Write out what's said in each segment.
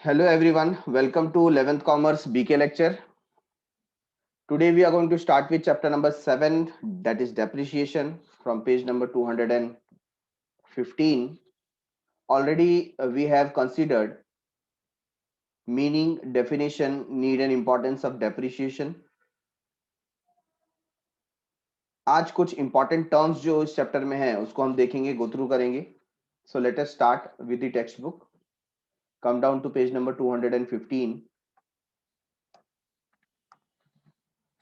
Hello everyone, welcome to 11th Commerce BK lecture. Today we are going to start with chapter number 7, that is depreciation, from page number 215. Already we have considered meaning, definition, need and importance of depreciation. आज कुछ important terms जो इस chapter में है उसको हम देखेंगे, go through करेंगे. So let us start with the textbook. Come down to page number 215.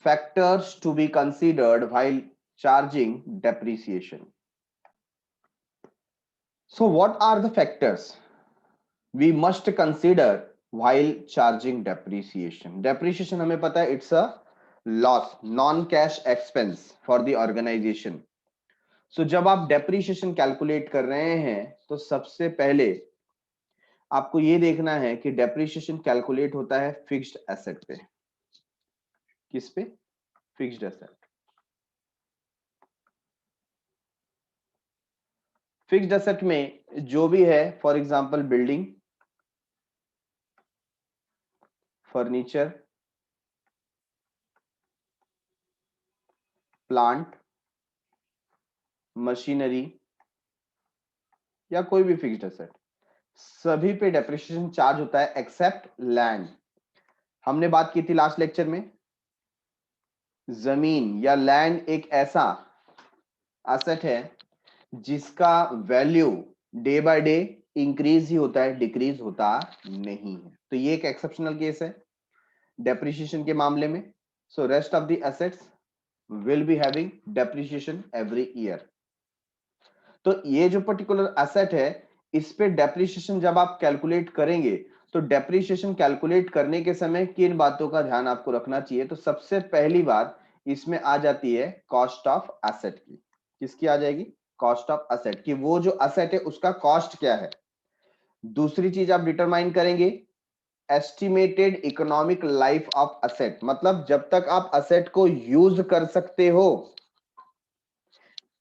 Factors to be considered while charging depreciation. So what are the factors we must consider while charging depreciation? Depreciation हमें पता है it's a loss, non-cash expense for the organization. So जब आप depreciation calculate कर रहे हैं तो सबसे पहले आपको ये देखना है कि depreciation calculate होता है fixed asset पे. किस पे? Fixed asset. Fixed asset में जो भी है for example building, furniture, plant, machinery या कोई भी फिक्स्ड एसेट, सभी पे डेप्रिसिएशन चार्ज होता है एक्सेप्ट लैंड. हमने बात की थी लास्ट लेक्चर में, जमीन या लैंड एक ऐसा एसेट है जिसका value day by day increase ही होता है, डिक्रीज होता नहीं है. तो ये एक एक्सेप्शनल केस है डेप्रिसिएशन के मामले में. So rest of the assets will be having depreciation every year. तो ये जो पर्टिकुलर एसेट है इस पे डेप्रिसिएशन जब आप कैलकुलेट करेंगे तो डेप्रिसिएशन कैलकुलेट करने के समय किन बातों का ध्यान आपको रखना चाहिए. तो सबसे पहली बात इसमें आ जाती है कॉस्ट ऑफ एसेट की. किसकी आ जाएगी? कॉस्ट ऑफ एसेट की. वो जो एसेट है उसका कॉस्ट क्या है. दूसरी चीज आप डिटरमाइन करेंगे estimated economic life of asset, मतलब जब तक आप एसेट को यूज कर सकते हो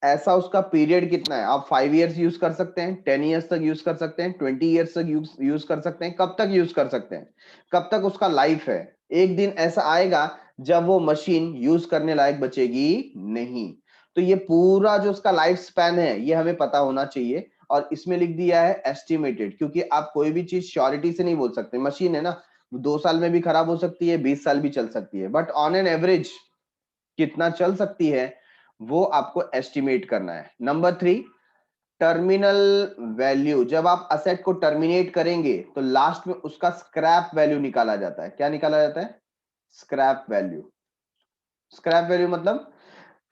ऐसा उसका पीरियड कितना है. आप 5 इयर्स यूज कर सकते हैं, 10 इयर्स तक यूज कर सकते हैं, 20 इयर्स तक यूज कर सकते हैं. कब तक यूज कर सकते हैं, कब तक उसका लाइफ है. एक दिन ऐसा आएगा जब वो मशीन यूज करने लायक बचेगी नहीं. तो ये पूरा जो उसका लाइफ स्पैन है ये हमें पता होना चाहिए. और इसमें लिख दिया है एस्टिमेटेड, क्योंकि आप कोई भी चीज श्योरिटी से नहीं बोल सकते. मशीन है ना, 2 साल में भी खराब हो सकती है, 20 साल भी चल सकती है, बट ऑन एन एवरेज कितना चल सकती है वो आपको एस्टिमेट करना है. Number 3, terminal value. जब आप असेट को टर्मिनेट करेंगे तो लास्ट में उसका स्क्रैप वैल्यू निकाला जाता है. क्या निकाला जाता है? Scrap value. स्क्रैप वैल्यू मतलब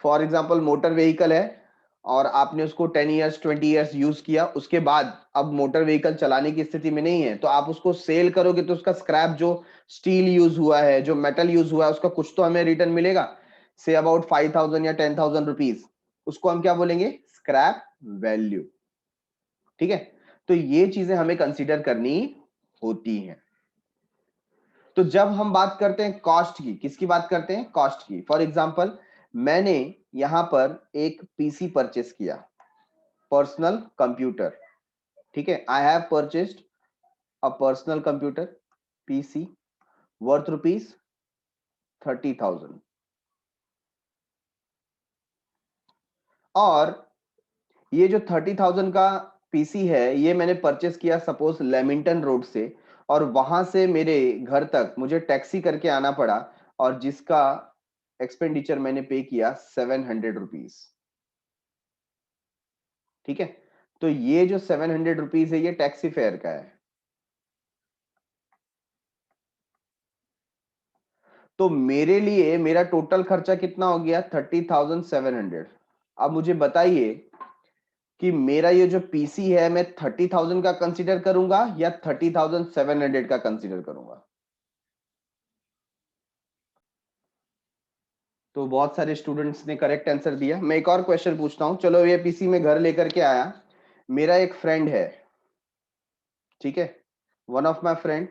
फॉर एग्जांपल मोटर व्हीकल है और आपने उसको 10 इयर्स 20 इयर्स यूज किया, उसके बाद अब मोटर व्हीकल चलाने की स्थिति में नहीं है तो आप उसको सेल करोगे तो उसका स्क्रैप, जो स्टील यूज हुआ है, जो मेटल यूज हुआ है, उसका कुछ तो हमें रिटर्न मिलेगा, से अबाउट 5,000 या 10,000 रुपीज. उसको हम क्या बोलेंगे? Scrap value. ठीक है. तो ये चीजें हमें कंसीडर करनी होती हैं. तो जब हम बात करते हैं कॉस्ट की, किसकी बात करते हैं? कॉस्ट की. फॉर एग्जांपल मैंने यहां पर एक पीसी परचेस किया, पर्सनल कंप्यूटर. ठीक है, I have purchased a personal computer PC worth rupees 30,000. और ये जो 30,000 का पीसी है ये मैंने परचेस किया सपोज लेमिंगटन रोड से, और वहां से मेरे घर तक मुझे टैक्सी करके आना पड़ा, और जिसका एक्सपेंडिचर मैंने पे किया 700 रुपीज. ठीक है. तो ये जो 700 रुपीज है ये टैक्सी फेयर का है. तो मेरे लिए मेरा टोटल खर्चा कितना हो गया? 30,700. अब मुझे बताइए कि मेरा ये जो पीसी है मैं 30,000 का कंसीडर करूंगा या 30,700 का कंसीडर करूंगा. तो बहुत सारे स्टूडेंट्स ने करेक्ट आंसर दिया. मैं एक और क्वेश्चन पूछता हूं. चलो ये पीसी में घर लेकर के आया, मेरा एक फ्रेंड है, ठीक है, वन ऑफ माय फ्रेंड,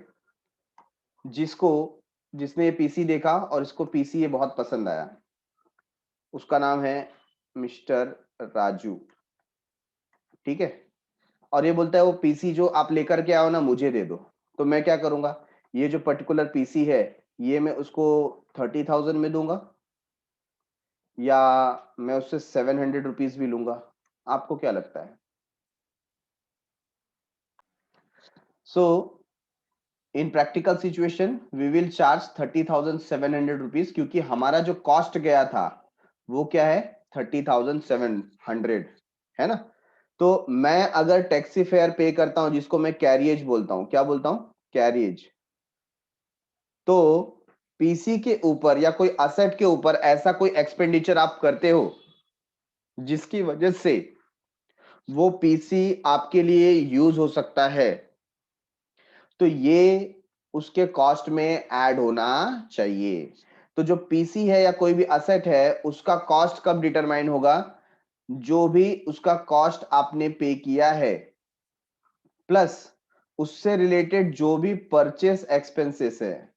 जिसको जिसने ये पीसी देखा और इसको पीसी ये बहुत पसंद आया. उसका नाम है मिस्टर राजू. ठीक है. और ये बोलता है वो पीसी जो आप लेकर के आओ ना मुझे दे दो. तो मैं क्या करूंगा, ये जो पर्टिकुलर पीसी है ये मैं उसको 30,000 में दूंगा या मैं उससे 700 रुपीज भी लूंगा, आपको क्या लगता है? So in practical situation we will charge 30,700 rupees, क्योंकि हमारा जो कॉस्ट गया था वो क्या है, 30,700, है ना। तो मैं अगर टैक्सी फेयर पे करता हूं, जिसको मैं कैरियज बोलता हूं, क्या बोलता हूं, कैरियज, तो पीसी के ऊपर या कोई असेट के ऊपर ऐसा कोई एक्सपेंडिचर आप करते हो जिसकी वजह से वो पीसी आपके लिए यूज हो सकता है, तो ये उसके कॉस्ट में ऐड होना चाहिए। तो जो पीसी है या कोई भी असेट है उसका कॉस्ट कब डिटरमाइन होगा, जो भी उसका कॉस्ट आपने पे किया है प्लस उससे रिलेटेड जो भी परचेस एक्सपेंसेस है,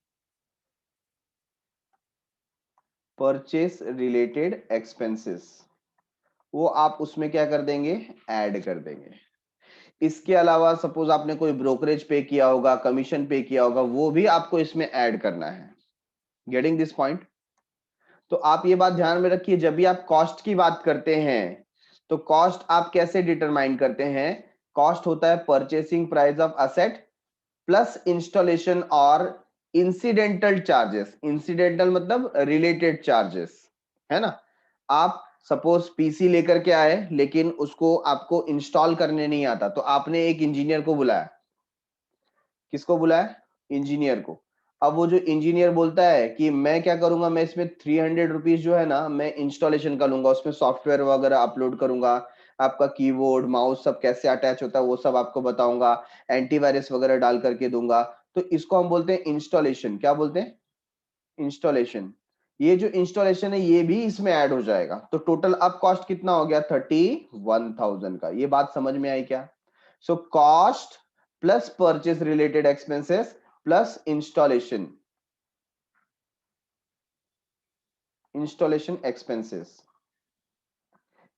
परचेस रिलेटेड एक्सपेंसेस, वो आप उसमें क्या कर देंगे, ऐड कर देंगे। इसके अलावा सपोज आपने कोई ब्रोकरेज पे किया होगा, कमीशन पे किया होगा, वो भी आपको इसमें ऐड करना है। Getting this point? तो आप ये बात ध्यान में रखिए, जब भी आप कॉस्ट की बात करते हैं तो कॉस्ट आप कैसे डिटरमाइन करते हैं, कॉस्ट होता है purchasing price of asset plus installation और इंसिडेंटल चार्जेस, इंसिडेंटल मतलब रिलेटेड चार्जेस, है ना। आप सपोज पीसी लेकर के आए लेकिन उसको आपको इंस्टॉल करने नहीं आता, तो आपने एक इंजीनियर को बुलाया, किसको बुलाया, इंजीनियर को। अब वो जो इंजीनियर बोलता है कि मैं क्या करूंगा, मैं इसमें 300 रुपीज जो है ना मैं इंस्टॉलेशन का लूंगा, उसमें सॉफ्टवेयर वगैरह अपलोड करूंगा, आपका कीबोर्ड माउस सब कैसे अटैच होता है वो सब आपको बताऊंगा, एंटीवायरस वगैरह डाल करके दूंगा, तो इसको हम बोलते हैं इंस्टॉलेशन। क्या बोलते हैं, इंस्टॉलेशन। ये जो इंस्टॉलेशन है ये भी इसमें ऐड हो जाएगा, तो टोटल अब कॉस्ट कितना हो गया, 31,000 का। ये बात समझ में आई क्या? So cost plus purchase related expenses plus installation, installation expenses,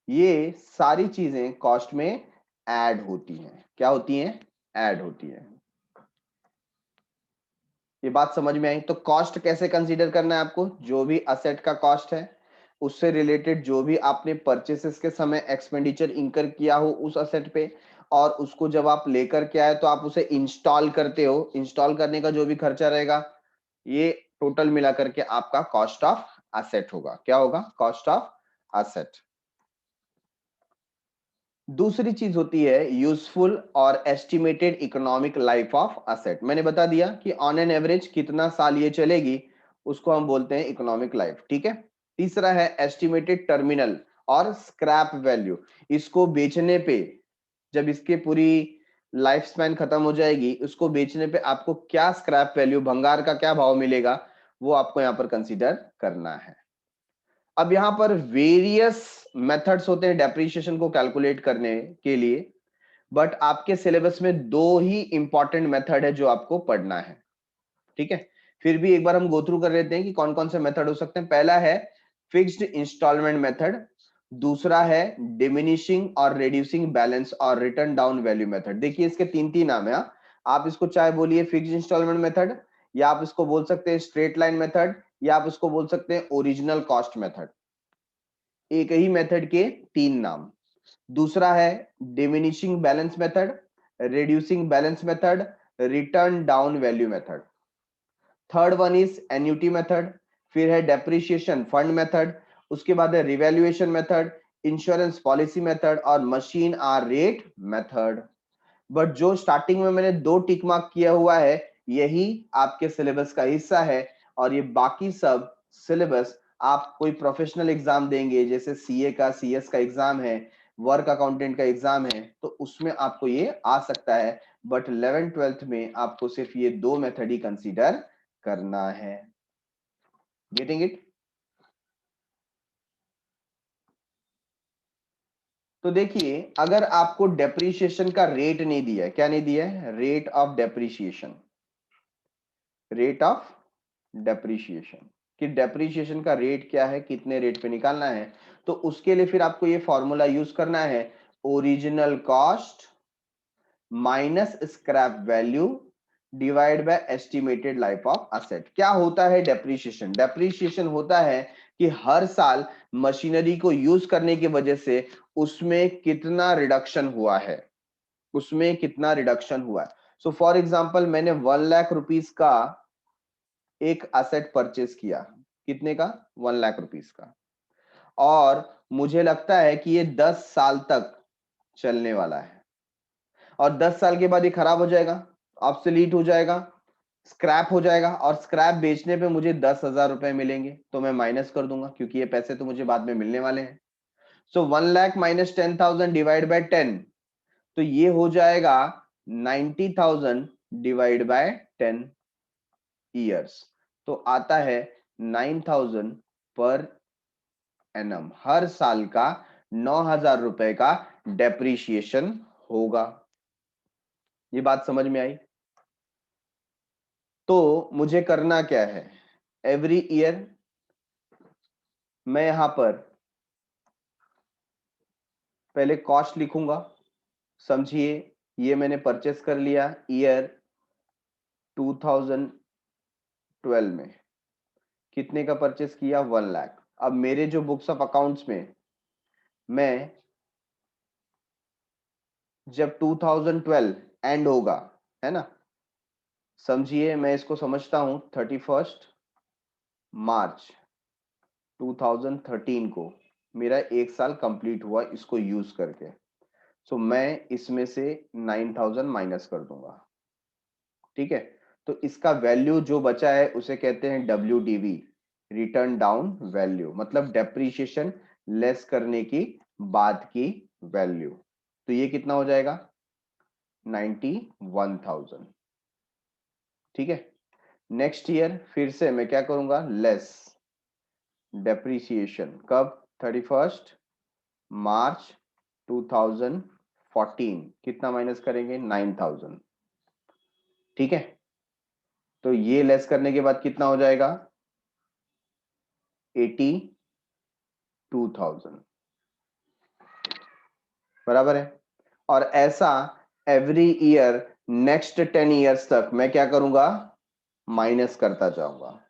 ये सारी चीजें कॉस्ट में ऐड होती हैं। क्या होती हैं, ऐड होती है। ये बात समझ में आई? तो कॉस्ट कैसे कंसीडर करना है आपको, जो भी असेट का कॉस्ट है उससे रिलेटेड जो भी आपने परचेसेस के समय एक्सपेंडिचर इंकर किया हो उस असेट पे, और उसको जब आप लेकर के आए तो आप उसे इंस्टॉल करते हो, इंस्टॉल करने का जो भी खर्चा रहेगा ये टोटल मिला करके आपका कॉस्ट ऑफ असेट होगा। क्या होगा, कॉस्ट ऑफ असेट। दूसरी चीज होती है यूजफुल और estimated economic life of asset. मैंने बता दिया कि ऑन एन एवरेज कितना साल ये चलेगी, उसको हम बोलते हैं इकोनॉमिक लाइफ, ठीक है। तीसरा है एस्टिमेटेड टर्मिनल और स्क्रैप वैल्यू। इसको बेचने पे, जब इसके पूरी लाइफ स्पैन खत्म हो जाएगी, उसको बेचने पे आपको क्या स्क्रैप वैल्यू, भंगार का क्या भाव मिलेगा, वो आपको यहाँ पर कंसीडर करना है। अब यहां पर वेरियस मेथड्स होते हैं डेप्रिसिएशन को कैलकुलेट करने के लिए, बट आपके सिलेबस में दो ही इंपॉर्टेंट मेथड है जो आपको पढ़ना है, ठीक है। फिर भी एक बार हम गो थ्रू कर लेते हैं कि कौन कौन से मेथड हो सकते हैं। पहला है फिक्स्ड इंस्टॉलमेंट मेथड, दूसरा है डिमिनिशिंग और रिड्यूसिंग बैलेंस और रिटर्न डाउन वैल्यू मेथड। देखिए इसके तीन तीन नाम है, आप इसको चाहे बोलिए फिक्स्ड इंस्टॉलमेंट मेथड, या आप इसको बोल सकते हैं स्ट्रेट लाइन मेथड, या आप इसको बोल सकते हैं ओरिजिनल कॉस्ट मेथड। एक ही मेथड के तीन नाम। दूसरा है diminishing balance method, reducing balance method, written down value method. Third one is annuity method, फिर है डेप्रिसिएशन फंड मेथड, उसके बाद है revaluation method, insurance policy method और machine hour rate method. But जो स्टार्टिंग में मैंने दो टिक मार्क किया हुआ है यही आपके सिलेबस का हिस्सा है, और ये बाकी सब सिलेबस आप कोई प्रोफेशनल एग्जाम देंगे, जैसे सीए का, सीएस का एग्जाम है, वर्क अकाउंटेंट का एग्जाम है, तो उसमें आपको ये आ सकता है। बट 11th-12th में आपको सिर्फ ये दो मेथड ही कंसीडर करना है। Getting it? तो देखिए अगर आपको डेप्रीशिएशन का रेट नहीं दिया है, क्या नहीं दिया है, rate of depreciation, rate of depreciation, कि डेप्रीशिएशन का रेट क्या है, कितने रेट पे निकालना है, तो उसके लिए फिर आपको ये फॉर्मूला यूज करना है, original cost minus scrap value divide by estimated life of asset. क्या होता है डेप्रीशिएशन? डेप्रीशिएशन होता है कि हर साल मशीनरी को यूज करने की वजह से उसमें कितना रिडक्शन हुआ है, उसमें कितना रिडक्शन हुआ है। सो फॉर एग्जांपल मैंने 1,00,000 रुपीस का एक असेट परचेस किया, कितने का? 1,00,000 रुपीस का, और मुझे लगता है कि ये 10 साल तक चलने वाला है, और 10 साल के बाद ये खराब हो जाएगा, ऑब्सोलीट हो जाएगा, स्क्रैप हो जाएगा, और स्क्रैप बेचने पे मुझे 10,000 रुपए मिलेंगे, तो मैं माइनस कर दूंगा क्योंकि ये पैसे तो मुझे बाद में मिलने वाले हैं। सो 1,00,000 माइनस 10,000 डिवाइड बाय 10, तो ये हो जाएगा 90,000 डिवाइड बाय 10 ईयर्स, तो आता है 9,000 पर एनम। हर साल का 9,000 रुपए का डेप्रीशिएशन होगा। ये बात समझ में आई? तो मुझे करना क्या है? एवरी ईयर मैं यहां पर पहले कॉस्ट लिखूंगा। समझिए, ये मैंने परचेस कर लिया ईयर 2012 में। कितने का परचेस किया? 1,00,000। अब मेरे जो बुक्स ऑफ अकाउंट्स में मैं जब 2012 एंड होगा, है ना, समझिए मैं इसको समझता हूं 31 मार्च 2013 को मेरा एक साल कंप्लीट हुआ इसको यूज करके। सो मैं इसमें से 9,000 माइनस कर दूंगा, ठीक है। तो इसका वैल्यू जो बचा है उसे कहते हैं WDV, रिटर्न डाउन वैल्यू, मतलब डेप्रीशिएशन लेस करने की बाद की वैल्यू। तो ये कितना हो जाएगा? 91,000, ठीक है। नेक्स्ट ईयर फिर से मैं क्या करूंगा? Less depreciation. कब? 31 मार्च 2014। कितना माइनस करेंगे? 9,000, ठीक है। तो ये लेस करने के बाद कितना हो जाएगा? 82,000, बराबर है। और ऐसा एवरी ईयर नेक्स्ट 10 ईयर्स तक मैं क्या करूंगा? माइनस करता जाऊंगा,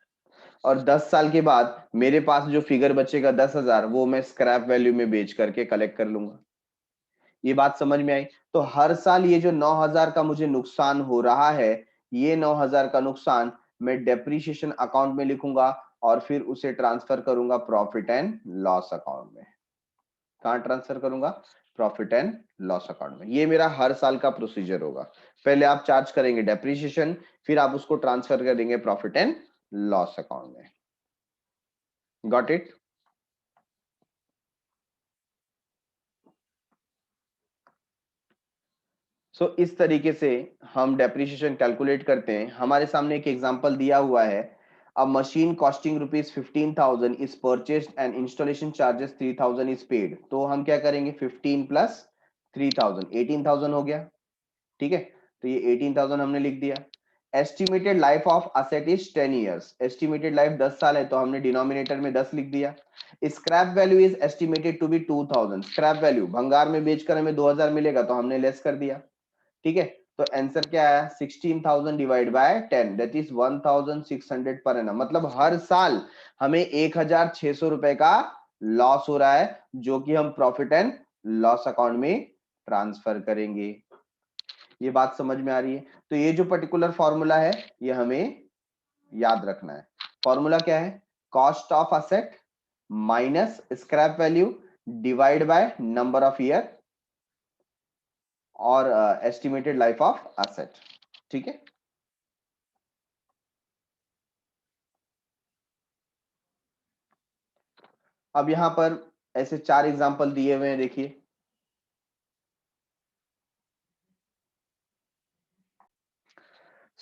और 10 साल के बाद मेरे पास जो फिगर बचेगा 10,000, वो मैं स्क्रैप वैल्यू में बेच करके कलेक्ट कर लूंगा। ये बात समझ में आई? तो हर साल ये जो 9,000 का मुझे नुकसान हो रहा है, ये 9,000 का नुकसान मैं डेप्रीशिएशन अकाउंट में लिखूंगा और फिर उसे ट्रांसफर करूंगा प्रॉफिट एंड लॉस अकाउंट में। कहां ट्रांसफर करूंगा? प्रॉफिट एंड लॉस अकाउंट में। ये मेरा हर साल का प्रोसीजर होगा। पहले आप चार्ज करेंगे डेप्रीशिएशन, फिर आप उसको ट्रांसफर करेंगे प्रॉफिट एंड लॉस अकाउंट में। Got it? सो इस तरीके से हम डेप्रीशिएशन कैलकुलेट करते हैं। हमारे सामने एक एग्जांपल दिया हुआ है। अ machine costing ₹15,000 is purchased and installation charges 3,000 is paid. तो हम क्या करेंगे? 15 प्लस 3,000, 18,000 हो गया, ठीक है। तो ये 18,000 हमने लिख दिया। Estimated life of asset is 10 years. Estimated life 10 साल है, तो हमने डिनोमिनेटर में 10 लिख दिया। Scrap value is estimated to be 2,000। Scrap value, भंगार में बेचकर हमें 2,000 मिलेगा, तो हमने लेस कर दिया, ठीक है। तो आंसर क्या आया? 16,000 divide by 10, that is 1,600 per annum. मतलब हर साल हमें 1,600 रुपए का लॉस हो रहा है, जो कि हम प्रॉफिट एंड लॉस अकाउंट में ट्रांसफर करेंगे। ये बात समझ में आ रही है? तो ये जो पर्टिकुलर फॉर्मूला है ये हमें याद रखना है। फॉर्मूला क्या है? Cost of asset minus scrap value divide by number of year और एस्टिमेटेड लाइफ ऑफ असेट, ठीक है। अब यहां पर ऐसे 4 एग्जांपल दिए हुए हैं, देखिए।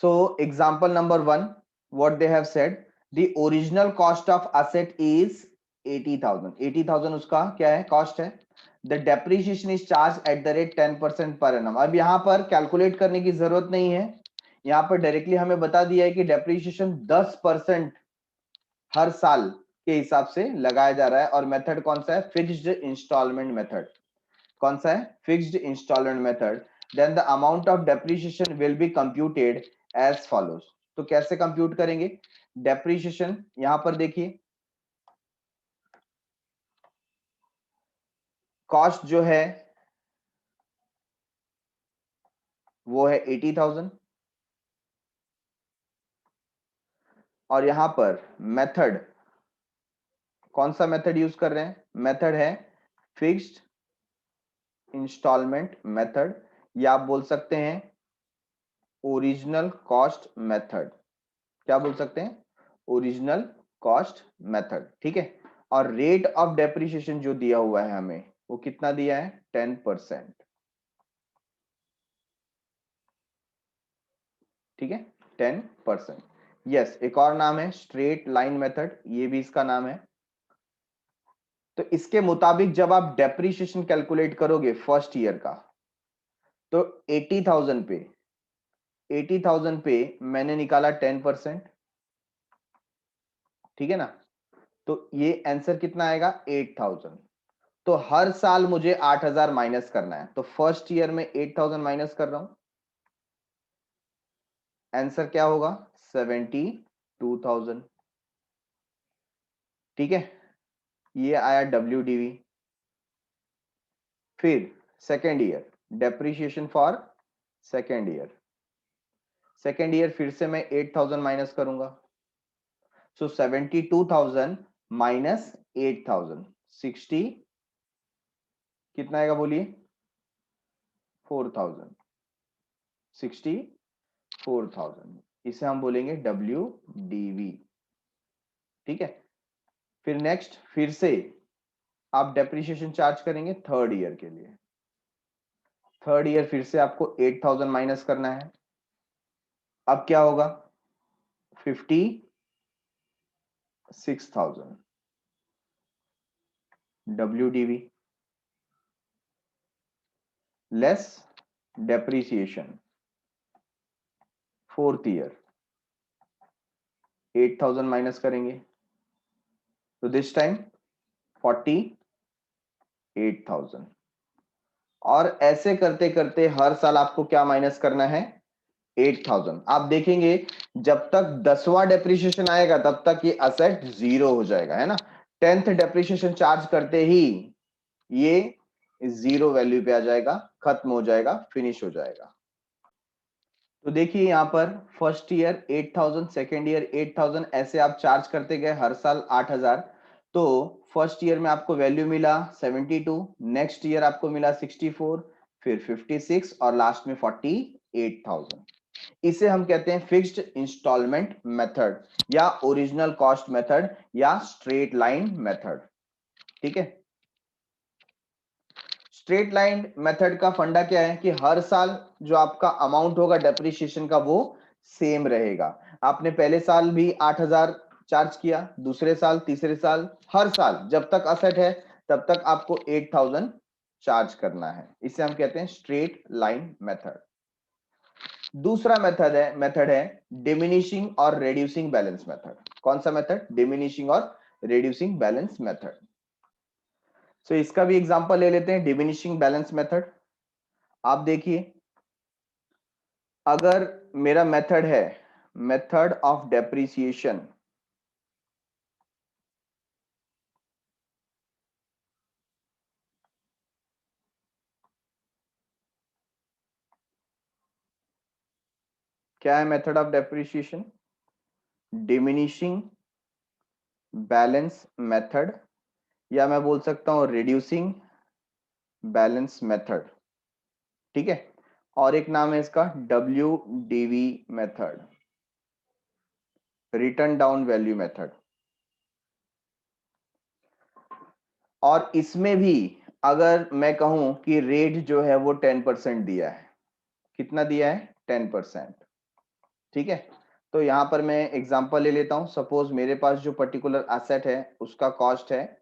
So example number 1, what they have said, the original cost of asset is 80,000. 80,000 उसका क्या है? कॉस्ट है। The depreciation is charged at the rate 10% per annum. अब यहाँ पर कैलकुलेट करने की जरूरत नहीं है, यहाँ पर डायरेक्टली हमें बता दिया है कि डेप्रीशिएशन 10% हर साल के हिसाब से लगाया जा रहा है। और मेथड कौन सा है? Fixed instalment method. कौन सा है? Fixed instalment method. Then the amount of depreciation will be computed as follows. तो कैसे कंप्यूट करेंगे डेप्रीशिएशन? यहां पर देखिए, कॉस्ट जो है वो है 80,000, और यहां पर मेथड, कौन सा मेथड यूज कर रहे हैं? मेथड है फिक्स्ड इंस्टॉलमेंट मेथड, या आप बोल सकते हैं ओरिजिनल कॉस्ट मेथड। क्या बोल सकते हैं? ओरिजिनल कॉस्ट मेथड, ठीक है। और रेट ऑफ डेप्रिसिएशन जो दिया हुआ है हमें, वो कितना दिया है? 10%, ठीक है, 10%। यस, एक और नाम है स्ट्रेट लाइन मेथड, ये भी इसका नाम है। तो इसके मुताबिक जब आप डेप्रिसिएशन कैलकुलेट करोगे फर्स्ट ईयर का, तो 80,000 पे 80,000 पे मैंने निकाला 10%, ठीक है ना। तो ये आंसर कितना आएगा? 8,000। तो हर साल मुझे 8,000 माइनस करना है, तो फर्स्ट ईयर में 8,000 माइनस कर रहा हूं, आंसर क्या होगा? 72,000, ठीक है। ये आया WDV। फिर second year, depreciation for second year, second year फिर से मैं 8,000 माइनस करूंगा। सो 72,000 माइनस 8,000, 60, कितना आएगा बोलिए? 4,000, 64,000, इसे हम बोलेंगे WDV, ठीक है। फिर नेक्स्ट, फिर से आप डेप्रिसिएशन चार्ज करेंगे थर्ड ईयर के लिए। थर्ड ईयर फिर से आपको 8,000 माइनस करना है। अब क्या होगा? 56,000 WDV less depreciation fourth year, 8,000 minus करेंगे, तो दिस टाइम 48,000। और ऐसे करते करते हर साल आपको क्या माइनस करना है? 8,000। आप देखेंगे जब तक 10वां डेप्रिसिएशन आएगा तब तक ये असेट जीरो हो जाएगा, है ना। 10th डेप्रिसिएशन चार्ज करते ही ये जीरो वैल्यू पे आ जाएगा, खत्म हो जाएगा, फिनिश हो जाएगा। तो देखिए यहां पर फर्स्ट ईयर 8,000, सेकेंड ईयर 8,000, ऐसे आप चार्ज करते गए हर साल 8,000। तो फर्स्ट ईयर में आपको वैल्यू मिला 72, नेक्स्ट ईयर आपको मिला 64, फिर 56 और लास्ट में 48,000। इसे हम कहते हैं फिक्स्ड इंस्टॉलमेंट मेथड, या ओरिजिनल कॉस्ट मेथड, या स्ट्रेट लाइन मेथड, ठीक है। स्ट्रेट लाइन मेथड का फंडा क्या है कि हर साल जो आपका अमाउंट होगा डेप्रिसिएशन का वो सेम रहेगा। आपने पहले साल भी 8,000 चार्ज किया, दूसरे साल, तीसरे साल, हर साल जब तक असेट है तब तक आपको 8,000 चार्ज करना है। इसे हम कहते हैं स्ट्रेट लाइन मेथड। दूसरा मेथड है डिमिनिशिंग और रेड्यूसिंग बैलेंस मेथड। कौन सा मेथड? डिमिनिशिंग और रेड्यूसिंग बैलेंस मेथड। सो इसका भी एग्जांपल ले लेते हैं, डिमिनिशिंग बैलेंस मेथड। आप देखिए, अगर मेरा मेथड है मेथड ऑफ डेप्रिसिएशन, क्या है method of depreciation? Diminishing balance method, या मैं बोल सकता हूं रिड्यूसिंग बैलेंस मेथड, ठीक है। और एक नाम है इसका WDV method, written down value method. और इसमें भी अगर मैं कहूं कि रेट जो है वो 10% दिया है, कितना दिया है? 10%, ठीक है। तो यहां पर मैं एग्जांपल ले लेता हूं। सपोज मेरे पास जो पर्टिकुलर एसेट है उसका कॉस्ट है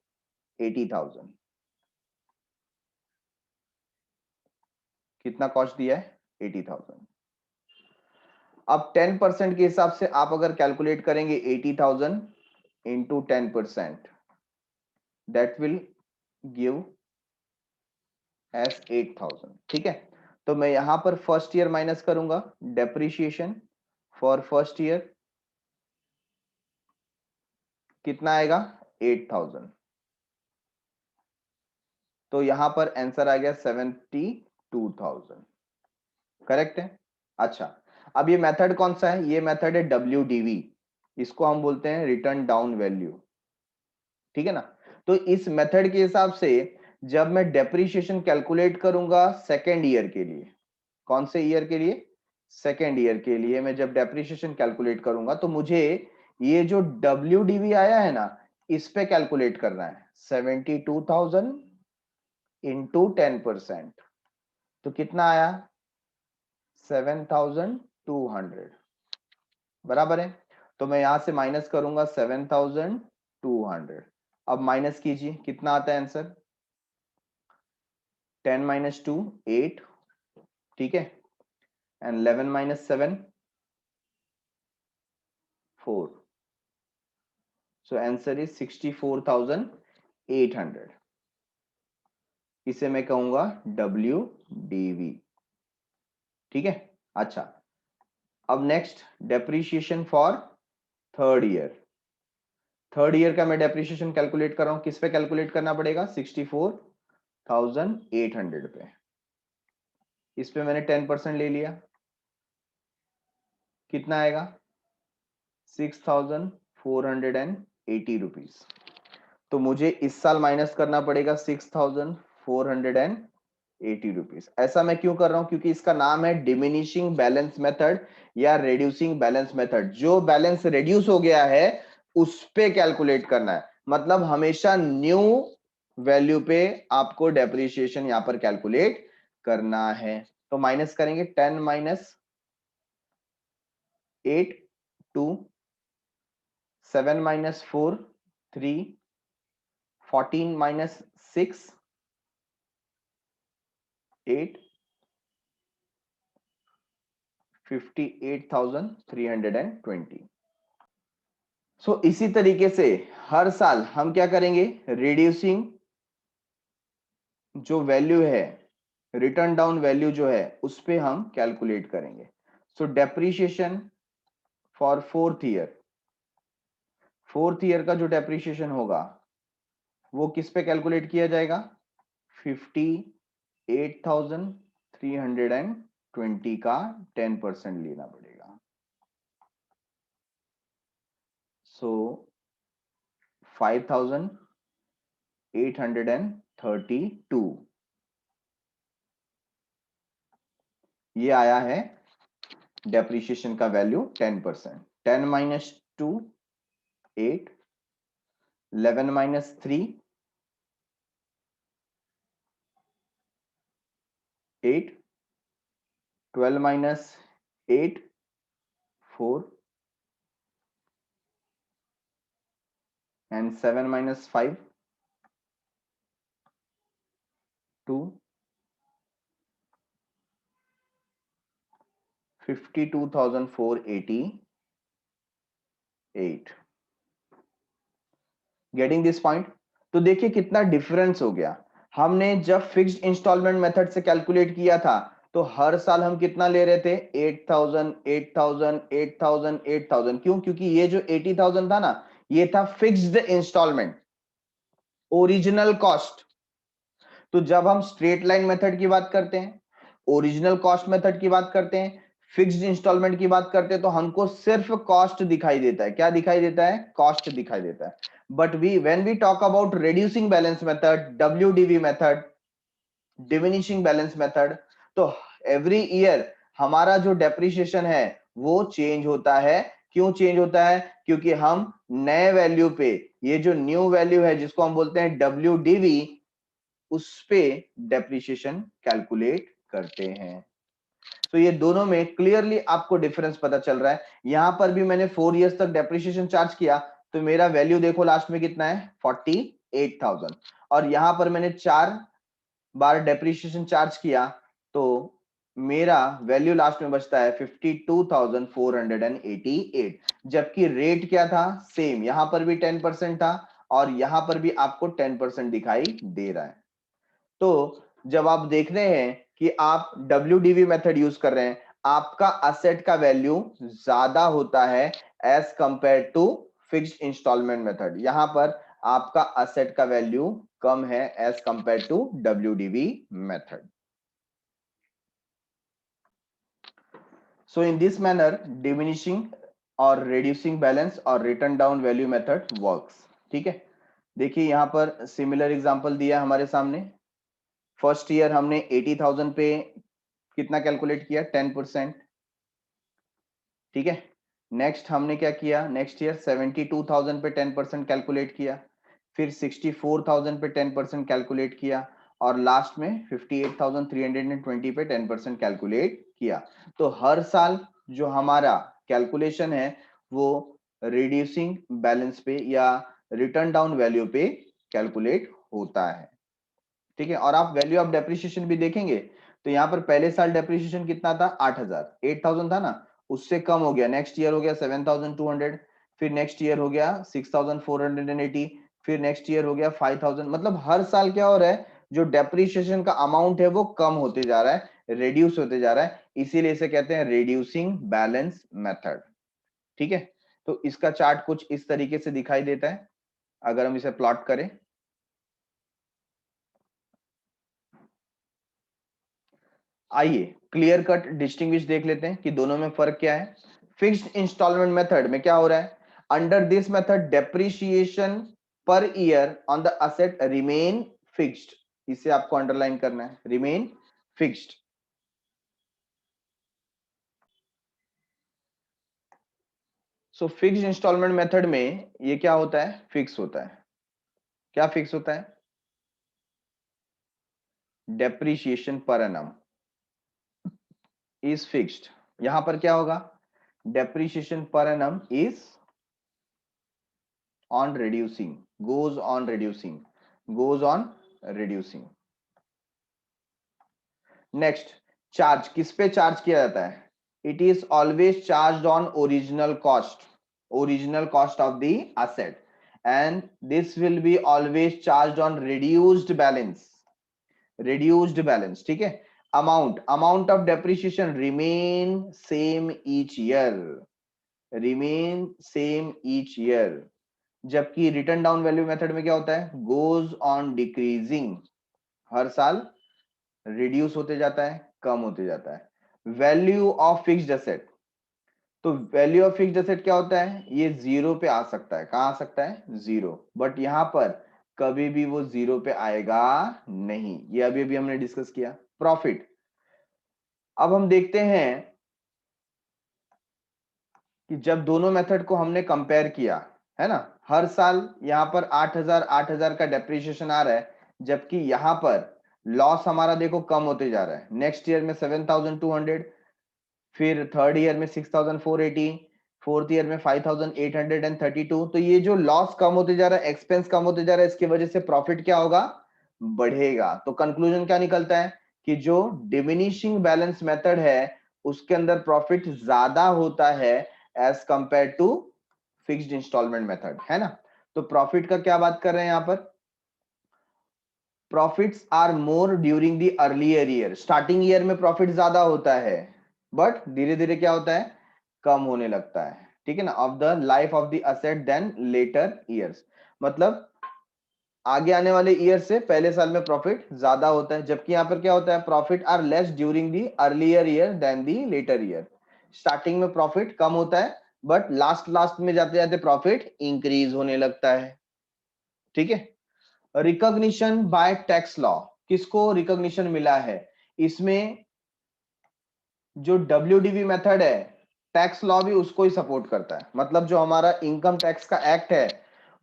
80,000। कितना कॉस्ट दिया है? 80,000। अब 10% के हिसाब से आप अगर कैलकुलेट करेंगे 80,000 into 10%, that will give S 8,000, ठीक है। तो मैं यहां पर फर्स्ट ईयर माइनस करूंगा डेप्रिसिएशन, फॉर फर्स्ट ईयर कितना आएगा 8000। तो यहां पर आंसर आ गया 72,000। करेक्ट है। अच्छा, अब ये मेथड कौन सा है? ये मेथड है WDV, इसको हम बोलते हैं रिटर्न डाउन वैल्यू। ठीक है ना। तो इस मेथड के हिसाब से जब मैं डेप्रीशिएशन कैलकुलेट करूंगा सेकेंड ईयर के लिए, कौन से ईयर के लिए? सेकेंड ईयर के लिए मैं जब डेप्रीशिएशन कैलकुलेट करूंगा तो मुझे ये जो WDV आया है ना, इस पे कैलकुलेट करना है। 72,000 इंटू 10%, तो कितना आया? 7,200। बराबर है। तो मैं यहां से माइनस करूंगा 7,200। अब माइनस कीजिए, कितना आता है आंसर? 10 माइनस 2 8, ठीक है, and 11 minus 7 4। So answer is 64,800। इसे मैं कहूंगा WDV। ठीक है। अच्छा, अब next depreciation for third year. Third year का मैं डेप्रीशिएशन कैलकुलेट कर रहा हूं, किस पे कैलकुलेट करना पड़ेगा? 64,800 पे। इस पे मैंने 10% ले लिया, कितना आएगा? 6,480 रुपीज। तो मुझे इस साल माइनस करना पड़ेगा 6,480 रुपीज। ऐसा मैं क्यों कर रहा हूं? क्योंकि इसका नाम है डिमिनिशिंग बैलेंस मेथड या रिड्यूसिंग बैलेंस मेथड। जो बैलेंस रिड्यूस हो गया है उस पे कैलकुलेट करना है। मतलब हमेशा न्यू वैल्यू पे आपको डेप्रिसिएशन यहां पर कैलकुलेट करना है। तो माइनस करेंगे 10 माइनस 8 2, 7 माइनस 4 3, 14 माइनस 6 8, 58,320। सो इसी तरीके से हर साल हम क्या करेंगे? रिड्यूसिंग जो वैल्यू है, रिटर्न डाउन वैल्यू जो है, उस पे हम कैलकुलेट करेंगे। सो डेप्रीशिएशन फॉर फोर्थ ईयर का जो डेप्रीशिएशन होगा वो किस पे कैलकुलेट किया जाएगा? 58,320 का 10% लेना पड़ेगा। सो 5,832 ये आया है डेप्रीशिएशन का value 10%। 10 minus 2 8, 11 minus 3 8, 12 minus 8 4 and 7 minus 5 2, 52,488। Getting this point? तो देखिए कितना डिफरेंस हो गया। हमने जब फिक्स्ड इंस्टॉलमेंट मेथड से कैलकुलेट किया था तो हर साल हम कितना ले रहे थे? 8,000 8,000 8,000 8,000। क्यों? क्योंकि ये जो 80,000 था ना, ये था फिक्स्ड इंस्टॉलमेंट, ओरिजिनल कॉस्ट। तो जब हम स्ट्रेट लाइन मेथड की बात करते हैं, ओरिजिनल कॉस्ट मेथड की बात करते हैं, फिक्स्ड इंस्टॉलमेंट की बात करते हैं, तो हमको सिर्फ कॉस्ट दिखाई देता है। क्या दिखाई देता है? कॉस्ट दिखाई देता है। But when we talk about reducing balance method, WDV method, diminishing balance method, तो एवरी ईयर हमारा जो डेप्रिसिएशन है वो चेंज होता है। क्यों चेंज होता है? क्योंकि हम नए वैल्यू पे, ये जो न्यू वैल्यू है जिसको हम बोलते हैं WDV, उस पे डेप्रिसिएशन कैलकुलेट करते हैं। तो ये दोनों में क्लियरली आपको डिफरेंस पता चल रहा है। यहां पर भी मैंने 4 इयर्स तक डेप्रिसिएशन चार्ज किया तो मेरा वैल्यू देखो लास्ट में कितना है? 48,000। और यहां पर मैंने 4 बार डेप्रिसिएशन चार्ज किया तो मेरा वैल्यू लास्ट में बचता है 52,488। जबकि रेट क्या था? सेम, यहां पर भी 10% था और यहां पर भी आपको 10% दिखाई दे रहा है। तो जब आप देख रहे हैं कि आप WDV मेथड यूज कर रहे हैं, आपका असेट का वैल्यू ज्यादा होता है as compare to fixed instalment method. यहां पर आपका असेट का वैल्यू कम है as compare to WDV method. So in this manner, diminishing or reducing balance or written down value method works। ठीक है, देखिए यहां पर सिमिलर एग्जांपल दिया हमारे सामने। फर्स्ट ईयर हमने 80,000 पे कितना कैलकुलेट किया, 10%। ठीक है, नेक्स्ट हमने क्या किया, नेक्स्ट ईयर 72,000 पे 10% कैलकुलेट किया, फिर 64,000 पे 10% कैलकुलेट किया, और लास्ट में 58,320 पे 10% कैलकुलेट किया। तो हर साल जो हमारा कैलकुलेशन है वो रिड्यूसिंग बैलेंस पे या रिटर्न डाउन वैल्यू पे कैलकुलेट होता है। ठीक है, और आप वैल्यू ऑफ डेप्रिसिएशन भी देखेंगे तो यहाँ पर पहले साल डेप्रिसिएशन कितना था, 8,000, 8,000 था ना, उससे कम हो गया, नेक्स्ट ईयर हो गया 7,200, फिर नेक्स्ट ईयर हो गया 6,480, फिर नेक्स्ट ईयर हो गया 5,000। मतलब हर साल क्या हो रहा है, जो डेप्रिसिएशन का अमाउंट है वो कम होते जा रहा है, रिड्यूस होते जा रहा है, इसीलिए इसे कहते हैं रिड्यूसिंग बैलेंस मेथड। ठीक है, तो इसका चार्ट कुछ इस तरीके से दिखाई देता है अगर हम इसे प्लॉट करें। आइए क्लियर कट डिस्टिंग्विश देख लेते हैं कि दोनों में फर्क क्या है। फिक्स्ड इंस्टॉलमेंट मेथड में क्या हो रहा है, under this method depreciation per year on the asset remain fixed. इसे आपको अंडरलाइन करना है, remain fixed. So fixed instalment method में ये क्या होता है, फिक्स होता है। क्या फिक्स होता है, depreciation per annum is fixed. यहां पर क्या होगा, depreciation per annum is on reducing, goes on reducing, goes on reducing। Next, charge किस पे चार्ज किया जाता है, it is always charge on original cost, original cost of the asset, and this will be always charge on reduced balance, reduced balance. ठीक है, amount, amount of depreciation remain same each year, remain same each year. जबकि return down value method में क्या होता है, goes on decreasing, हर साल reduce होते जाता है, कम होते जाता है। वैल्यू ऑफ फिक्स्ड एसेट, तो वैल्यू ऑफ फिक्स्ड एसेट क्या होता है, ये जीरो पे आ सकता है, कहां आ सकता है, जीरो, बट यहां पर कभी भी वो जीरो पे आएगा नहीं, ये अभी अभी हमने डिस्कस किया। प्रॉफिट, अब हम देखते हैं कि जब दोनों मेथड को हमने कंपेयर किया है ना, हर साल यहाँ पर 8,000 8,000 का डेप्रिसिएशन आ रहा है, जबकि यहाँ पर लॉस हमारा देखो कम होते जा रहा है। नेक्स्ट ईयर में 7,200, फिर थर्ड ईयर में 6,480, फोर्थ ईयर में 5,832। तो ये जो लॉस कम होते जा रहा है, एक्सपेंस कम होते जा रहा है, इसकी वजह से प्रॉफिट क्या होगा, बढ़ेगा। तो कंक्लूजन क्या निकलता है कि जो डिमिनिशिंग बैलेंस मेथड है उसके अंदर प्रॉफिट ज्यादा होता है as compare to fixed instalment method, है ना। तो प्रॉफिट का क्या बात कर रहे हैं यहाँ पर, profits are more during the earlier year, starting year में प्रॉफिट ज्यादा होता है, बट धीरे धीरे क्या होता है, कम होने लगता है। ठीक है ना, of the life of the asset then later years, मतलब आगे आने वाले ईयर से पहले साल में प्रॉफिट ज्यादा होता है। जबकि यहाँ पर क्या होता है, profit are less during the earlier year then the later year, starting में प्रॉफिट कम होता है बट लास्ट लास्ट में जाते जाते प्रॉफिट इंक्रीज होने लगता है। ठीक है, रिकॉग्निशन बाय टैक्स लॉ, किसको रिकॉग्निशन मिला है इसमें, जो WDV मेथड है टैक्स लॉ भी उसको ही सपोर्ट करता है। मतलब जो हमारा इनकम टैक्स का एक्ट है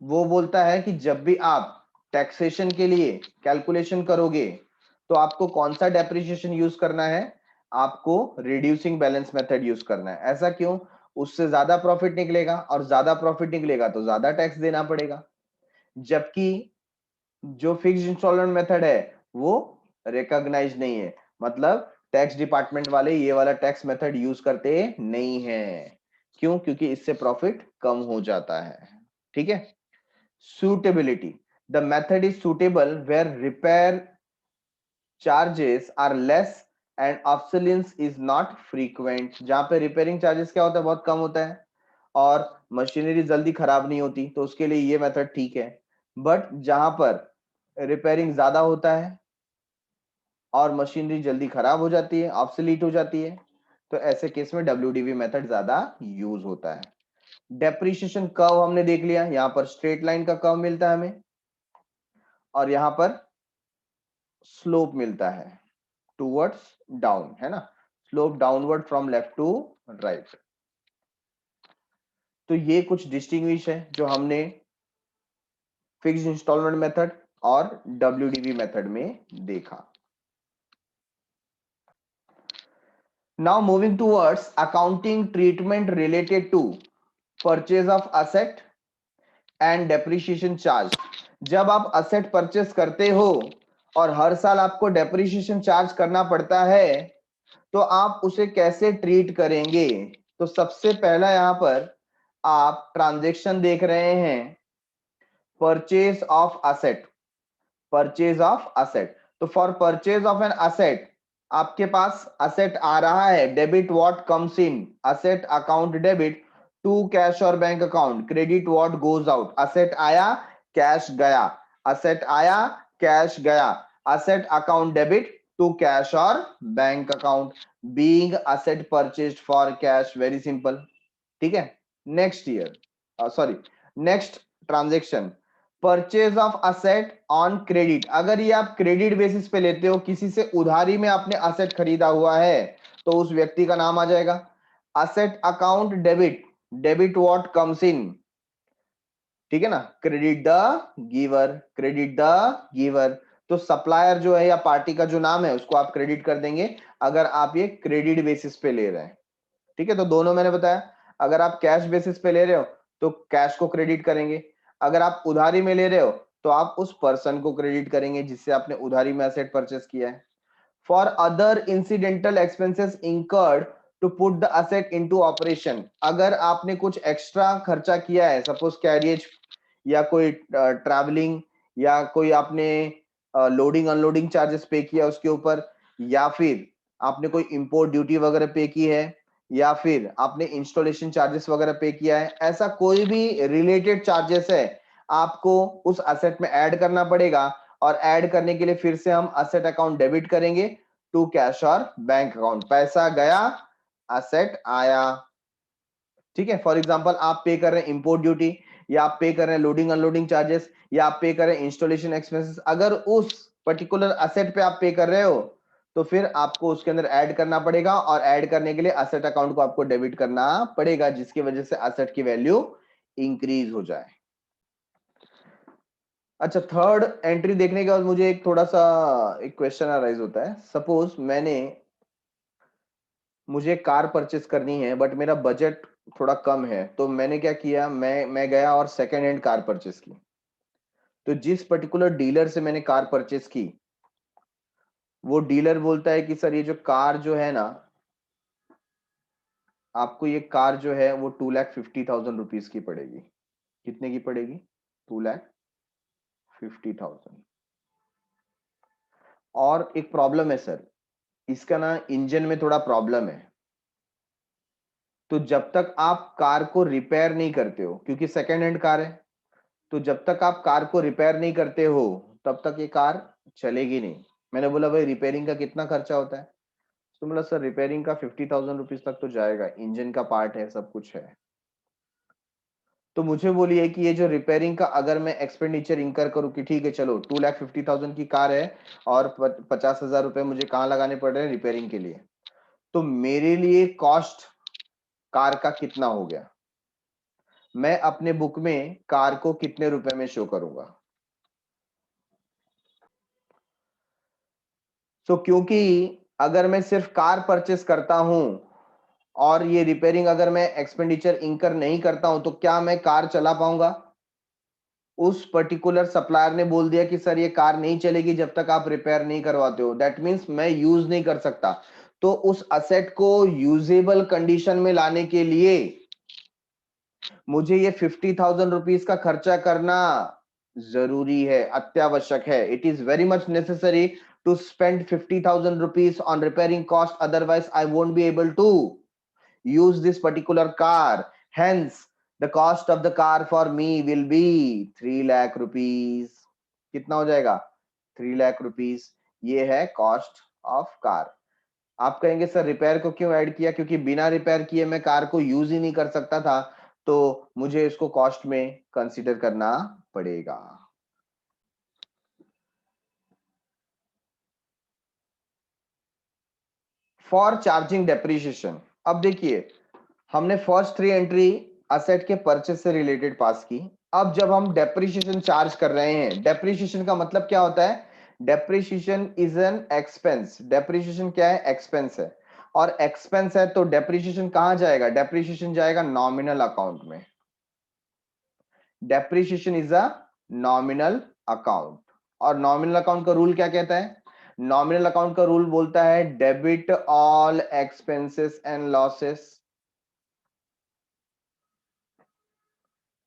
वो बोलता है कि जब भी आप टैक्सेशन के लिए कैलकुलेशन करोगे तो आपको कौन सा डेप्रिसिएशन यूज करना है, आपको रिड्यूसिंग बैलेंस मेथड यूज करना है। ऐसा क्यों, उससे ज्यादा प्रॉफिट निकलेगा और ज्यादा प्रॉफिट निकलेगा तो ज्यादा टैक्स देना पड़ेगा। जबकि जो फिक्स्ड इंस्टॉलमेंट मेथड है वो रिकॉग्नाइज नहीं है, मतलब टैक्स डिपार्टमेंट वाले ये वाला टैक्स मेथड यूज करते नहीं है। क्यों, क्योंकि इससे प्रॉफिट कम हो जाता है। ठीक है, suitability, the method is suitable where repair charges are less and obsolescence is not frequent, जहां पे रिपेयरिंग चार्जेस क्या होता है, बहुत कम होता है और मशीनरी जल्दी खराब नहीं होती, तो उसके लिए ये मेथड ठीक है। बट जहां पर रिपेयरिंग ज्यादा होता है और मशीनरी जल्दी खराब हो जाती है, ऑब्सोलीट हो जाती है, तो ऐसे केस में WDV मेथड ज्यादा यूज होता है। डेप्रिसिएशन कर्व हमने देख लिया, यहां पर स्ट्रेट लाइन का कर्व मिलता है हमें और यहां पर स्लोप मिलता है टूवर्ड्स डाउन, है ना, slope downward from left to right. तो ये कुछ डिस्टिंग्विश है जो हमने फिक्स्ड इंस्टॉलमेंट मेथड और WDV मेथड में देखा। Now moving towards accounting treatment related to purchase of asset and depreciation charge. जब आप असेट परचेस करते हो और हर साल आपको डेप्रिसिएशन चार्ज करना पड़ता है, तो आप उसे कैसे ट्रीट करेंगे? तो सबसे पहला यहां पर आप ट्रांजैक्शन देख रहे हैं, purchase of asset, purchase of asset. तो for purchase of an asset आपके पास असेट आ रहा है, debit what comes in, asset account debit to cash और bank account, credit what goes out, asset आया कैश गया, असेट आया कैश गया, asset account debit to cash और bank account, being asset purchased for cash, very simple. ठीक है, next year sorry next transaction, purchase of asset on credit. अगर ये आप क्रेडिट बेसिस पे लेते हो, किसी से उधारी में आपने असेट खरीदा हुआ है, तो उस व्यक्ति का नाम आ जाएगा। Asset account debit, debit what comes इन, ठीक है ना, credit the giver, credit the giver. तो सप्लायर जो है या पार्टी का जो नाम है उसको आप क्रेडिट कर देंगे अगर आप ये क्रेडिट बेसिस पे ले रहे हैं। ठीक है, तो दोनों मैंने बताया, अगर आप कैश बेसिस पे ले रहे हो तो कैश को क्रेडिट करेंगे, अगर आप उधारी में ले रहे हो तो आप उस पर्सन को क्रेडिट करेंगे जिससे आपने उधारी में एसेट परचेस किया है। For other incidental expenses incurred to put the asset into operation, अगर आपने कुछ एक्स्ट्रा खर्चा किया है, सपोज कैरियज या कोई ट्रैवलिंग या कोई आपने लोडिंग अनलोडिंग चार्जेस पे किया उसके ऊपर, या फिर आपने कोई इंपोर्ट ड्यूटी वगैरह पे की है, या फिर आपने इंस्टॉलेशन चार्जेस वगैरह पे किया है, ऐसा कोई भी रिलेटेड चार्जेस है आपको उस असेट में ऐड करना पड़ेगा। और ऐड करने के लिए फिर से हम असेट अकाउंट डेबिट करेंगे टू कैश और बैंक अकाउंट, पैसा गया असेट आया। ठीक है, फॉर एग्जांपल आप पे कर रहे हैं इंपोर्ट ड्यूटी, या आप पे कर रहे हैं लोडिंग अनलोडिंग चार्जेस, या आप पे कर रहे हैं इंस्टॉलेशन एक्सपेंसेस, अगर उस पर्टिकुलर असेट पे आप पे कर रहे हो तो फिर आपको उसके अंदर ऐड करना पड़ेगा, और ऐड करने के लिए असेट अकाउंट को आपको डेबिट करना पड़ेगा, जिसकी वजह से असेट की वैल्यू इंक्रीज हो जाए। अच्छा, थर्ड एंट्री देखने के बाद मुझे एक थोड़ा सा एक क्वेश्चन अराइज होता है। सपोज मुझे कार परचेस करनी है बट मेरा बजट थोड़ा कम है, तो मैंने क्या किया, मैं गया और सेकेंड हैंड कार परचेस की। तो जिस पर्टिकुलर डीलर से मैंने कार परचेस की, वो डीलर बोलता है कि सर ये जो कार जो है ना, आपको ये कार जो है वो 2,50,000 रुपीज की पड़ेगी। कितने की पड़ेगी? 2,50,000। और एक प्रॉब्लम है सर, इसका ना इंजन में थोड़ा प्रॉब्लम है। तो जब तक आप कार को रिपेयर नहीं करते हो, क्योंकि सेकेंड हैंड कार है, तो जब तक आप कार को रिपेयर नहीं करते हो तब तक ये कार चलेगी नहीं। मैंने बोला भाई रिपेयरिंग का कितना खर्चा होता है? तो बोला सर रिपेयरिंग का 50,000 रुपीज तक तो जाएगा, इंजन का पार्ट है, सब कुछ है। तो मुझे बोलिए कि ये जो रिपेयरिंग का अगर मैं एक्सपेंडिचर इंकर करूं कि ठीक है चलो 2,50,000 की कार है और 50,000 रुपए मुझे कहाँ लगाने पड़ रहे हैं रिपेयरिंग के लिए, तो मेरे लिए कॉस्ट कार का कितना हो गया? मैं अपने बुक में कार को कितने रुपए में शो करूंगा? क्योंकि अगर मैं सिर्फ कार परचेस करता हूं और ये रिपेयरिंग अगर मैं एक्सपेंडिचर इंकर नहीं करता हूं, तो क्या मैं कार चला पाऊंगा? उस पर्टिकुलर सप्लायर ने बोल दिया कि सर ये कार नहीं चलेगी जब तक आप रिपेयर नहीं करवाते हो, दैट मींस मैं यूज नहीं कर सकता। तो उस असेट को यूजेबल कंडीशन में लाने के लिए मुझे ये 50,000 रुपीज का खर्चा करना जरूरी है, अत्यावश्यक है। It is very much necessary to spend 50,000 rupees on repairing cost, otherwise I won't be able to use this particular car. Hence the cost of the car for me will be 3 lakh rupees. कितना हो जाएगा? 3 lakh rupees. ये है cost of car. आप कहेंगे sir repair को क्यों add किया? क्योंकि बिना रिपेयर किए मैं कार को यूज ही नहीं कर सकता था, तो मुझे इसको कॉस्ट में कंसीडर करना पड़ेगा. फॉर चार्जिंग डेप्रिसिएशन, अब देखिए हमने फर्स्ट 3 एंट्री असेट के परचेस से रिलेटेड पास की. अब जब हम डेप्रिसिएशन चार्ज कर रहे हैं, डेप्रिसिएशन का मतलब क्या होता है? Depreciation is an expense. Depreciation क्या है? एक्सपेंस है. और एक्सपेंस है तो डेप्रिसिएशन कहां जाएगा? डेप्रिसिएशन जाएगा नॉमिनल अकाउंट में. Depreciation is a nominal account. और नॉमिनल अकाउंट का रूल क्या कहता है? नॉमिनल अकाउंट का रूल बोलता है debit all expenses and losses,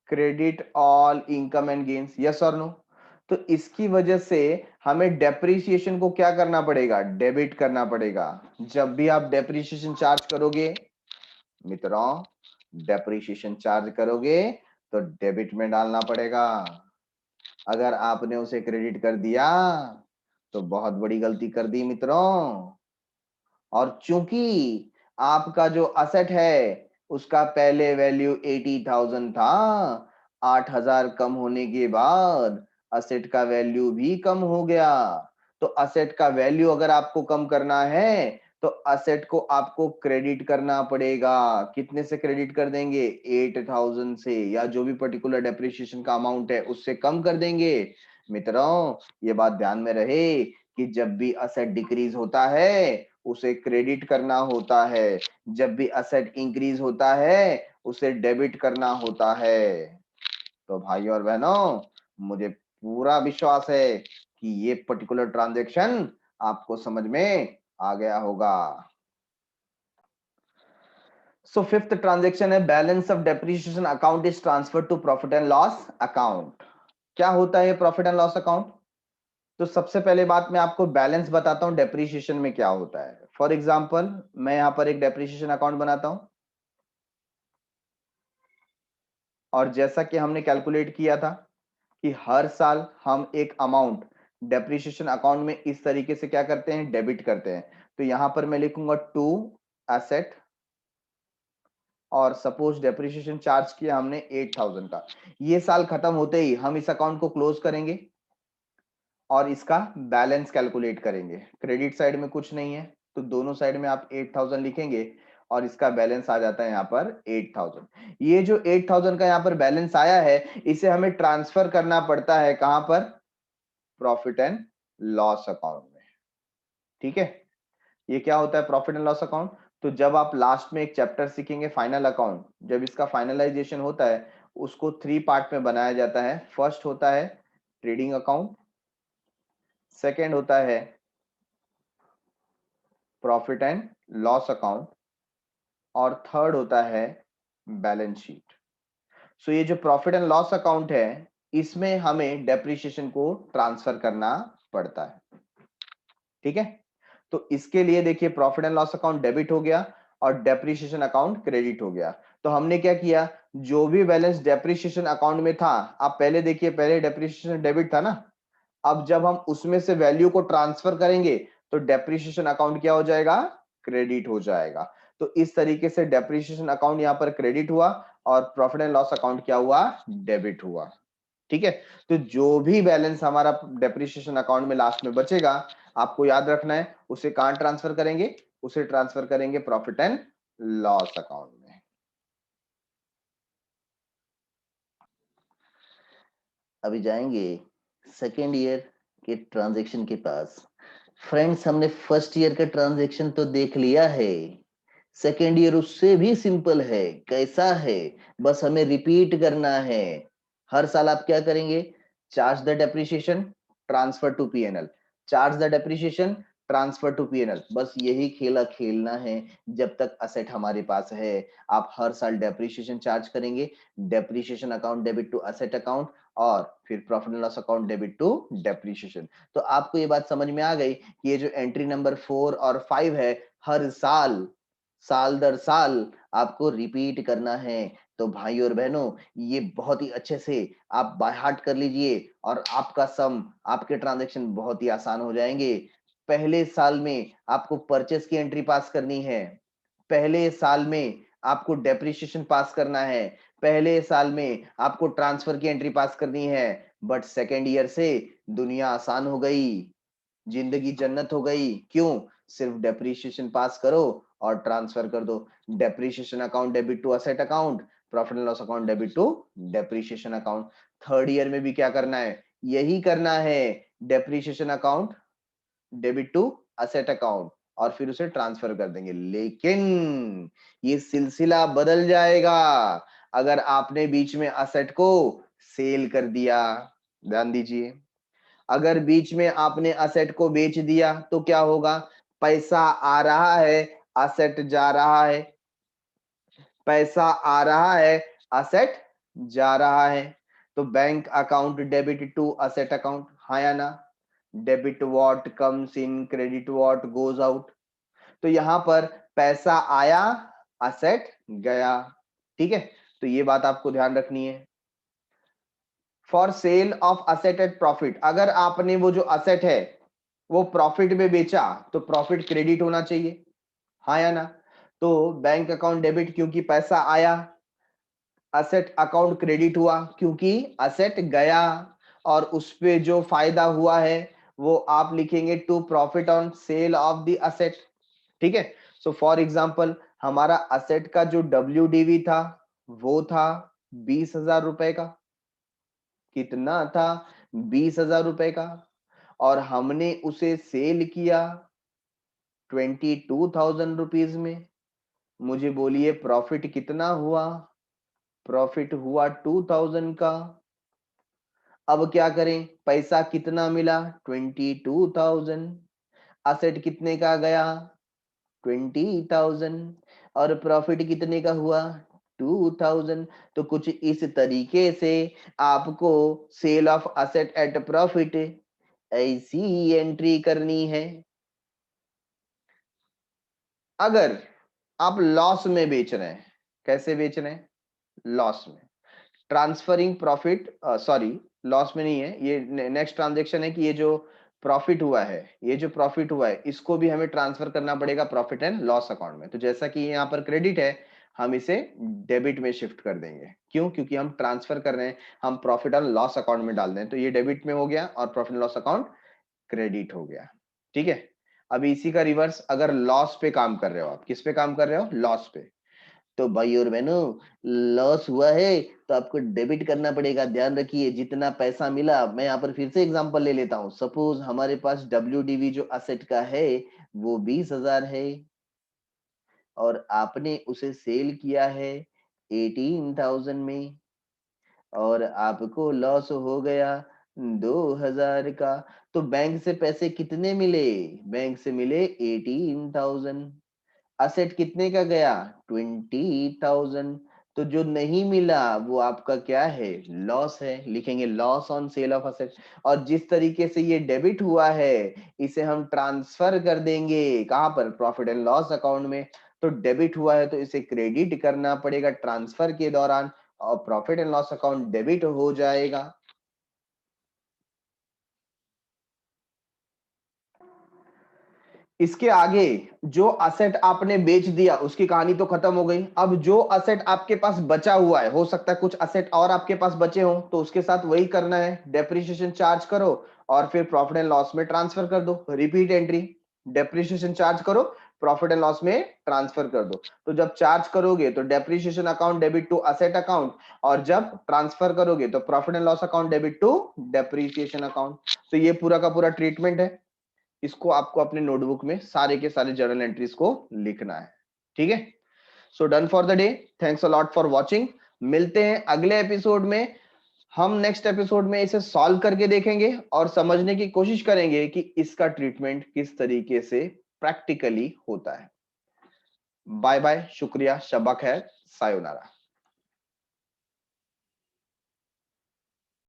credit all income and gains. Yes और नो? तो इसकी वजह से हमें डेप्रिसिएशन को क्या करना पड़ेगा? डेबिट करना पड़ेगा. जब भी आप डेप्रिसिएशन चार्ज करोगे मित्रों, डेप्रिसिएशन चार्ज करोगे तो डेबिट में डालना पड़ेगा. अगर आपने उसे क्रेडिट कर दिया तो बहुत बड़ी गलती कर दी मित्रों. और चूंकि आपका जो असेट है उसका पहले वैल्यू 80,000 था, 8,000 कम होने के बाद असेट का वैल्यू भी कम हो गया. तो असेट का वैल्यू अगर आपको कम करना है तो असेट को आपको क्रेडिट करना पड़ेगा. कितने से क्रेडिट कर देंगे? 8,000 से, या जो भी पर्टिकुलर डेप्रिसिएशन का अमाउंट है उससे कम कर देंगे. मित्रों ये बात ध्यान में रहे कि जब भी असेट डिक्रीज होता है उसे क्रेडिट करना होता है, जब भी असेट इंक्रीज होता है उसे डेबिट करना होता है. तो भाई और बहनों, मुझे पूरा विश्वास है कि ये पर्टिकुलर ट्रांजैक्शन आपको समझ में आ गया होगा. सो फिफ्थ ट्रांजैक्शन है balance of depreciation account is transfer to profit and loss account. क्या होता है प्रॉफिट एंड लॉस अकाउंट? तो सबसे पहले बात मैं आपको बैलेंस बताता हूं डेप्रिसिएशन में क्या होता है. फॉर एग्जांपल मैं यहां पर एक डेप्रिसिएशन अकाउंट बनाता हूं, और जैसा कि हमने कैलकुलेट किया था कि हर साल हम एक अमाउंट डेप्रिसिएशन अकाउंट में इस तरीके से क्या करते हैं? डेबिट करते हैं. तो यहां पर मैं लिखूंगा टू एसेट, और सपोज डेप्रिसिएशन चार्ज किया हमने 8,000 का. ये साल खत्म होते ही हम इस अकाउंट को क्लोज करेंगे और इसका बैलेंस कैलकुलेट करेंगे. क्रेडिट साइड में कुछ नहीं है तो दोनों साइड में आप 8,000 लिखेंगे और इसका बैलेंस आ जाता है यहाँ पर 8,000. ये जो 8,000 का यहाँ पर बैलेंस आया है इसे हमें ट्रांसफर करना पड़ता है कहां पर? प्रॉफिट एंड लॉस अकाउंट में. ठीक है, ये क्या होता है प्रॉफिट एंड लॉस अकाउंट? तो जब आप लास्ट में एक चैप्टर सीखेंगे फाइनल अकाउंट, जब इसका फाइनलाइजेशन होता है उसको 3 पार्ट में बनाया जाता है. फर्स्ट होता है ट्रेडिंग अकाउंट, सेकेंड होता है प्रॉफिट एंड लॉस अकाउंट, और थर्ड होता है बैलेंस शीट. सो ये जो प्रॉफिट एंड लॉस अकाउंट है इसमें हमें डेप्रिसिएशन को ट्रांसफर करना पड़ता है. ठीक है, तो इसके लिए देखिए profit and loss account debit हो गया और डेप्रिसिएशन अकाउंट क्रेडिट हो गया. तो हमने क्या किया? जो भी बैलेंस डेप्रिसिएशन अकाउंट में था, आप पहले देखिए, पहले डेप्रिसिएशन डेबिट था ना, अब जब हम उसमें से वैल्यू को ट्रांसफर करेंगे तो डेप्रिसिएशन अकाउंट क्या हो जाएगा? क्रेडिट हो जाएगा. तो इस तरीके से डेप्रिसिएशन अकाउंट यहां पर क्रेडिट हुआ और प्रॉफिट एंड लॉस अकाउंट क्या हुआ? डेबिट हुआ. ठीक है, तो जो भी बैलेंस हमारा डेप्रिसिएशन अकाउंट में लास्ट में बचेगा आपको याद रखना है उसे कहां ट्रांसफर करेंगे? उसे ट्रांसफर करेंगे प्रॉफिट एंड लॉस अकाउंट में. अभी जाएंगे सेकेंड ईयर के ट्रांजैक्शन के पास. फ्रेंड्स हमने फर्स्ट ईयर का ट्रांजैक्शन तो देख लिया है, सेकेंड ईयर उससे भी सिंपल है. कैसा है? बस हमें रिपीट करना है. हर साल आप क्या करेंगे? Charge the depreciation, transfer to PNL, charge the depreciation, transfer to PNL. बस यही खेला खेलना है जब तक असेट हमारे पास है. आप हर साल डेप्रिसिएशन चार्ज करेंगे, depreciation account debit to asset account, और फिर profit and loss account debit to depreciation. तो आपको ये बात समझ में आ गई कि ये जो एंट्री नंबर 4 और 5 है, हर साल साल दर साल आपको रिपीट करना है। तो भाई और बहनों, ये बहुत ही अच्छे से आप बाय हार्ट कर लीजिए और आपका सम, आपके ट्रांजैक्शन बहुत ही आसान हो जाएंगे। पहले साल में आपको परचेस की एंट्री पास करनी है, पहले साल में आपको डेप्रिसिएशन पास करना है, पहले साल में आपको ट्रांसफर की एंट्री पास करनी है। बट सेकेंड ईयर से दुनिया आसान हो गई, जिंदगी जन्नत हो गई। क्यों? सिर्फ डेप्रिसिएशन पास करो और ट्रांसफर कर दो। Depreciation account debit to asset account, profit and loss account debit to depreciation account. Third year में भी क्या करना है? यही करना है, depreciation account debit to asset account और फिर उसे ट्रांसफर कर देंगे। लेकिन ये सिलसिला बदल जाएगा अगर आपने बीच में असेट को सेल कर दिया। ध्यान दीजिए, अगर बीच में आपने असेट को बेच दिया तो क्या होगा? पैसा आ रहा है, असेट जा रहा है, पैसा आ रहा है, असेट जा रहा है। तो bank account debit to asset account, हाँ या ना? Debit what comes in, credit what goes out. तो यहां पर पैसा आया, असेट गया। ठीक है, तो ये बात आपको ध्यान रखनी है। For sale of asset at profit, अगर आपने वो जो असेट है वो प्रॉफिट में बेचा तो प्रॉफिट क्रेडिट होना चाहिए, हाँ या ना? तो बैंक अकाउंट डेबिट क्योंकि पैसा आया, असेट अकाउंट क्रेडिट हुआ क्योंकि असेट गया, और उस पे जो फायदा हुआ है वो आप लिखेंगे to profit on sale of the asset. ठीक है, सो फॉर एग्जांपल हमारा असेट का जो WDV था वो था 20,000 रुपए का। कितना था? 20,000 रुपए का। और हमने उसे सेल किया 22,000 रुपीज में। मुझे बोलिए प्रॉफिट कितना हुआ? प्रॉफिट हुआ 2,000 का। अब क्या करें? पैसा कितना मिला? 22,000। असेट कितने का गया? 20,000। और प्रॉफिट कितने का हुआ? 2,000। तो कुछ इस तरीके से आपको sale of asset at profit ऐसी ही एंट्री करनी है। अगर आप लॉस में बेच रहे हैं, कैसे बेच रहे हैं? लॉस में। ट्रांसफरिंग प्रॉफिट, सॉरी, लॉस में नहीं है, ये नेक्स्ट ट्रांजेक्शन है कि ये जो प्रॉफिट हुआ है, ये जो प्रॉफिट हुआ है इसको भी हमें ट्रांसफर करना पड़ेगा प्रॉफिट एंड लॉस अकाउंट में। तो जैसा कि यहाँ पर क्रेडिट है, हम इसे डेबिट में शिफ्ट कर देंगे। क्यों? क्योंकि हम ट्रांसफर कर रहे हैं, हम प्रॉफिट एंड लॉस अकाउंट में डाल दें, तो ये डेबिट में हो गया और profit and loss account credit हो गया। ठीक है, अभी इसी का रिवर्स, अगर लॉस पे काम कर रहे हो आप, किस पे काम कर रहे हो? लॉस पे। तो भाई और बहनों, लॉस हुआ है तो आपको डेबिट करना पड़ेगा। ध्यान रखिए, जितना पैसा मिला, मैं यहाँ पर फिर से एग्जांपल ले लेता हूँ। सपोज हमारे पास WDV जो असेट का है वो 20,000 है और आपने उसे सेल किया है 18,000 में और आपको लॉस हो गया 2,000 का। तो बैंक से पैसे कितने मिले? बैंक से मिले 18,000। असेट कितने का गया? 20,000। तो जो नहीं मिला वो आपका क्या है? लॉस है। लिखेंगे loss on sale of asset. और जिस तरीके से ये डेबिट हुआ है इसे हम ट्रांसफर कर देंगे कहां पर? प्रॉफिट एंड लॉस अकाउंट में। तो डेबिट हुआ है तो इसे क्रेडिट करना पड़ेगा ट्रांसफर के दौरान और profit and loss account debit हो जाएगा। इसके आगे जो असेट आपने बेच दिया उसकी कहानी तो खत्म हो गई। अब जो असेट आपके पास बचा हुआ है, हो सकता है कुछ असेट और आपके पास बचे हो, तो उसके साथ वही करना है, डेप्रिसिएशन चार्ज करो और फिर प्रॉफिट एंड लॉस में ट्रांसफर कर दो। रिपीट एंट्री, डेप्रिसिएशन चार्ज करो, प्रॉफिट एंड लॉस में ट्रांसफर कर दो। तो जब चार्ज करोगे तो depreciation account debit to asset account, और जब ट्रांसफर करोगे तो profit and loss account debit to depreciation account. तो ये पूरा का पूरा ट्रीटमेंट है। इसको आपको अपने नोटबुक में सारे के सारे जर्नल एंट्रीज को लिखना है। ठीक है, so done for the day. Thanks a lot for watching. मिलते हैं अगले एपिसोड में। हम नेक्स्ट एपिसोड में इसे सॉल्व करके देखेंगे और समझने की कोशिश करेंगे कि इसका ट्रीटमेंट किस तरीके से प्रैक्टिकली होता है। बाय बाय, शुक्रिया, शब्बा खैर, सायोनारा।